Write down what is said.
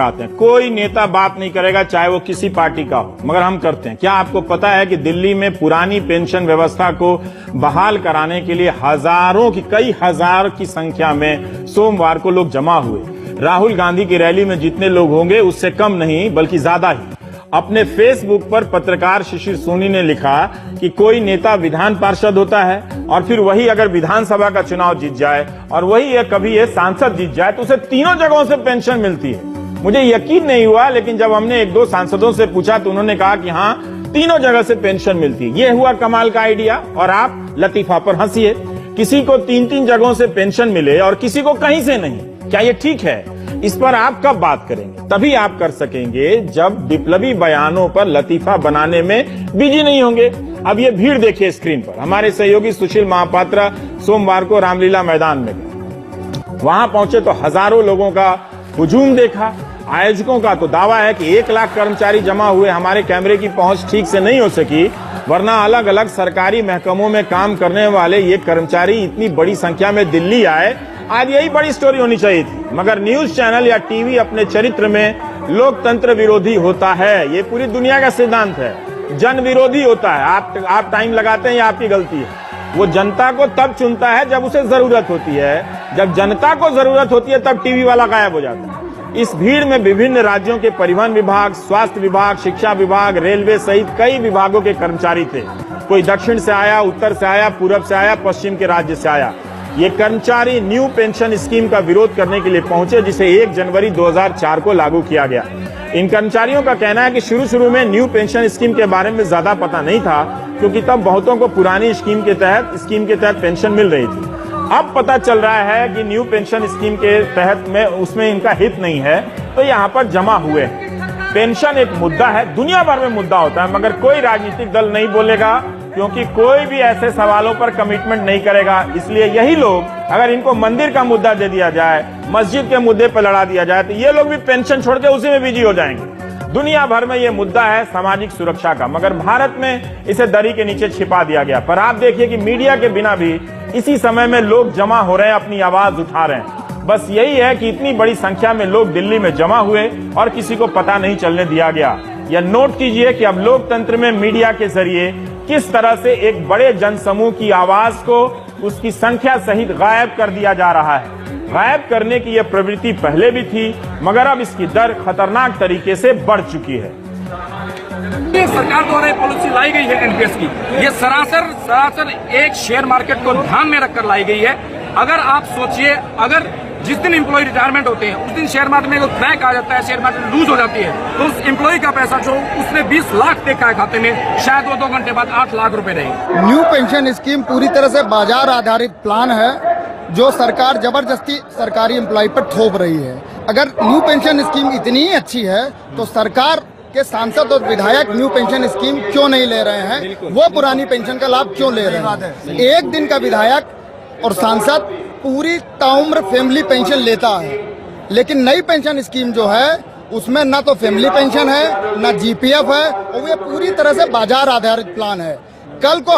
आते हैं। कोई नेता बात नहीं करेगा, चाहे वो किसी पार्टी का हो, मगर हम करते हैं। क्या आपको पता है कि दिल्ली में पुरानी पेंशन व्यवस्था को बहाल कराने के लिए कई हजार की संख्या में सोमवार को लोग जमा हुए। राहुल गांधी की रैली में जितने लोग होंगे उससे कम नहीं बल्कि ज्यादा ही। अपने फेसबुक पर पत्रकार शिशिर सोनी ने लिखा कि कोई नेता विधान पार्षद होता है और फिर वही अगर विधानसभा का चुनाव जीत जाए और वही कभी ये सांसद जीत जाए तो उसे तीनों जगहों से पेंशन मिलती है। मुझे यकीन नहीं हुआ, लेकिन जब हमने एक दो सांसदों से पूछा तो उन्होंने कहा कि हाँ, तीनों जगह से पेंशन मिलती है। ये हुआ कमाल का आइडिया और आप लतीफा पर हंसिए। किसी को 3-3 जगहों से पेंशन मिले और किसी को कहीं से नहीं, क्या ये ठीक है? इस पर आप कब बात करेंगे? तभी आप कर सकेंगे जब विप्लवी बयानों पर लतीफा बनाने में बिजी नहीं होंगे। अब ये भीड़ देखिए स्क्रीन पर। हमारे सहयोगी सुशील महापात्रा सोमवार को रामलीला मैदान में गए। वहां पहुंचे तो हजारों लोगों का हुजूम देखा। आयोजकों का तो दावा है कि 1 लाख कर्मचारी जमा हुए। हमारे कैमरे की पहुंच ठीक से नहीं हो सकी, वरना अलग अलग सरकारी महकमों में काम करने वाले ये कर्मचारी इतनी बड़ी संख्या में दिल्ली आए, आज यही बड़ी स्टोरी होनी चाहिए थी। मगर न्यूज चैनल या टीवी अपने चरित्र में लोकतंत्र विरोधी होता है। ये पूरी दुनिया का सिद्धांत है। जन विरोधी होता है। आप टाइम लगाते हैं, ये आपकी गलती है। वो जनता को तब चुनता है जब उसे जरूरत होती है। जब जनता को जरूरत होती है तब टीवी वाला गायब हो जाता है। इस भीड़ में विभिन्न राज्यों के परिवहन विभाग, स्वास्थ्य विभाग, शिक्षा विभाग, रेलवे सहित कई विभागों के कर्मचारी थे। कोई दक्षिण से आया, उत्तर से आया, पूरब से आया, पश्चिम के राज्य से आया। ये कर्मचारी न्यू पेंशन स्कीम का विरोध करने के लिए पहुंचे, जिसे 1 जनवरी 2004 को लागू किया गया। इन कर्मचारियों का कहना है कि शुरू में न्यू पेंशन स्कीम के बारे में ज्यादा पता नहीं था, क्योंकि तब बहुतों को पुरानी स्कीम के तहत पेंशन मिल रही थी। अब पता चल रहा है कि न्यू पेंशन स्कीम के तहत में उसमें इनका हित नहीं है, तो यहाँ पर जमा हुए हैं। पेंशन एक मुद्दा है, दुनिया भर में मुद्दा होता है, मगर कोई राजनीतिक दल नहीं बोलेगा, क्योंकि कोई भी ऐसे सवालों पर कमिटमेंट नहीं करेगा। इसलिए यही लोग, अगर इनको मंदिर का मुद्दा दे दिया जाए, मस्जिद के मुद्दे पर लड़ा दिया जाए, तो ये लोग भी पेंशन छोड़ के उसी में बिजी हो जाएंगे। दुनिया भर में ये मुद्दा है सामाजिक सुरक्षा का, मगर भारत में इसे दरी के नीचे छिपा दिया गया। पर आप देखिए कि मीडिया के बिना भी इसी समय में लोग जमा हो रहे हैं, अपनी आवाज उठा रहे हैं। बस यही है कि इतनी बड़ी संख्या में लोग दिल्ली में जमा हुए और किसी को पता नहीं चलने दिया गया। यह नोट कीजिए कि अब लोकतंत्र में मीडिया के जरिए किस तरह से एक बड़े जनसमूह की आवाज को उसकी संख्या सहित गायब कर दिया जा रहा है। गायब करने की यह प्रवृत्ति पहले भी थी, मगर अब इसकी दर खतरनाक तरीके से बढ़ चुकी है। ये सरकार द्वारा पॉलिसी लाई गई है एनपीएस की, ये सरासर एक शेयर मार्केट को ध्यान में रखकर लाई गई है। अगर आप सोचिए, अगर जिस दिन एम्प्लॉय रिटायरमेंट होते हैं उस दिन शेयर मार्केट में क्रैक आ जाता है, शेयर मार्केट लूज हो जाती है, तो उस एम्प्लॉय का पैसा जो उसने 20 लाख देखा है खाते में, शायद वो 2 घंटे बाद 8 लाख रुपए रहेंगे। न्यू पेंशन स्कीम पूरी तरह से बाजार आधारित प्लान है, जो सरकार जबरदस्ती सरकारी एम्प्लॉय पर थोप रही है। अगर न्यू पेंशन स्कीम इतनी ही अच्छी है तो सरकार के सांसद और विधायक न्यू पेंशन स्कीम क्यों नहीं ले रहे हैं? वो पुरानी पेंशन का लाभ क्यों ले रहे हैं? एक दिन का विधायक और सांसद पूरी ताउम्र फैमिली पेंशन लेता है, लेकिन नई पेंशन स्कीम जो है उसमें ना तो फैमिली पेंशन है, ना जीपीएफ है, और ये पूरी तरह से बाजार आधारित प्लान है। कल को